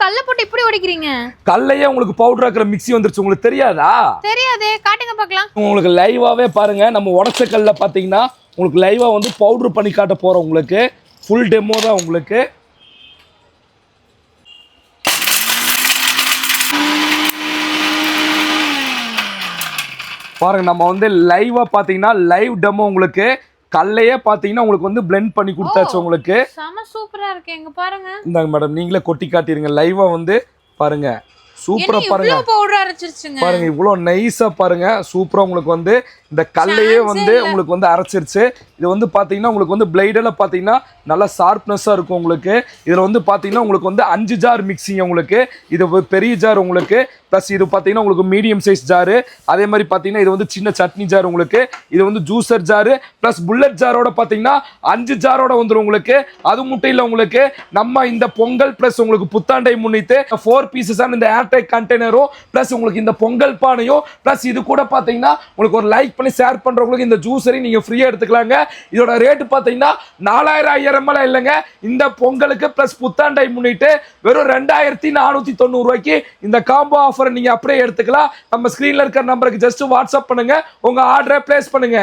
கல்ல போட்டு இப்படி உடைக்கிறீங்க? கல்லையே உங்களுக்கு பவுடர் ஆக்குற மிக்ஸி வந்துருச்சு, உங்களுக்கு தெரியாதா? தெரியாதே, காட்டுங்க பார்க்கலாம். உங்களுக்கு லைவாவே பாருங்க, நம்ம உடைச்ச கல்ல பாத்தீங்கன்னா உங்களுக்கு லைவா வந்து பவுடர் பண்ணி காட்ட போறோம். உங்களுக்கு ஃபுல் டெமோ தான் உங்களுக்கு. பாருங்க, நம்ம வந்து லைவா பாத்தீங்கன்னா லைவ் டெமோ உங்களுக்கு கல்லையே பாத்தீங்கன்னா உங்களுக்கு வந்து பிளெண்ட் பண்ணி கொடுத்தாச்சு உங்களுக்கு. செம சூப்பரா இருக்கு, எங்க பாருங்க. இந்தாங்க மேடம், நீங்களே கொட்டி காட்டிருங்க லைவா வந்து பாருங்க. சூப்பரா பாருங்க, பவுடர் அரைச்சிருச்சுங்க பாருங்க இவ்வளவு நைஸா பாருங்க. சூப்பரா உங்களுக்கு வந்து இந்த கல்லையே வந்து உங்களுக்கு வந்து அரைச்சிருச்சு. இது வந்து பாத்தீங்கன்னா உங்களுக்கு வந்து பிளேடுல பாத்தீங்கன்னா நல்ல ஷார்ப்னஸா இருக்கும் உங்களுக்கு. இதுல வந்து பாத்தீங்கன்னா உங்களுக்கு வந்து 5 ஜார் மிக்சிங் உங்களுக்கு. இது பெரிய ஜார் உங்களுக்கு, பிளஸ் இது பாத்தீங்கன்னா உங்களுக்கு மீடியம் சைஸ் ஜாரு. அதே மாதிரி பாத்தீங்கன்னா இது வந்து சின்ன சட்னி ஜார் உங்களுக்கு. இது வந்து ஜூசர் ஜாரு பிளஸ் புல்லட் ஜாரோட பாத்தீங்கன்னா 5 ஜாரோட வந்துடும் உங்களுக்கு. அது மட்டும் இல்ல உங்களுக்கு, நம்ம இந்த பொங்கல் பிளஸ் உங்களுக்கு புத்தாண்டை முன்னிட்டு 4 பீசஸ் இந்த ஏர்டைட் கண்டெய்னரும் பிளஸ் உங்களுக்கு இந்த பொங்கல் பானையும் பிளஸ் இது கூட பாத்தீங்கன்னா உங்களுக்கு ஒரு லைக் பண்ணி ஷேர் பண்றவங்களுக்கு இந்த ஜூஸரை நீங்க ஃப்ரீயா எடுத்துக்கலாங்க. இதோட ரேட் பாத்தீங்கன்னா 4000 5000 இல்லைங்க. இந்த பொங்கலுக்கு பிளஸ் புத்தாண்டை முன்னிட்டு வெறும் 2490 ரூபாய்க்கு இந்த காம்போ ஆஃபரை நீங்க அப்படியே எடுத்துக்கலாம். நம்ம ஸ்கிரீன்ல இருக்கிற நம்பருக்கு ஜஸ்ட் வாட்ஸ்அப் பண்ணுங்க, உங்க ஆர்டரை பிளேஸ் பண்ணுங்க.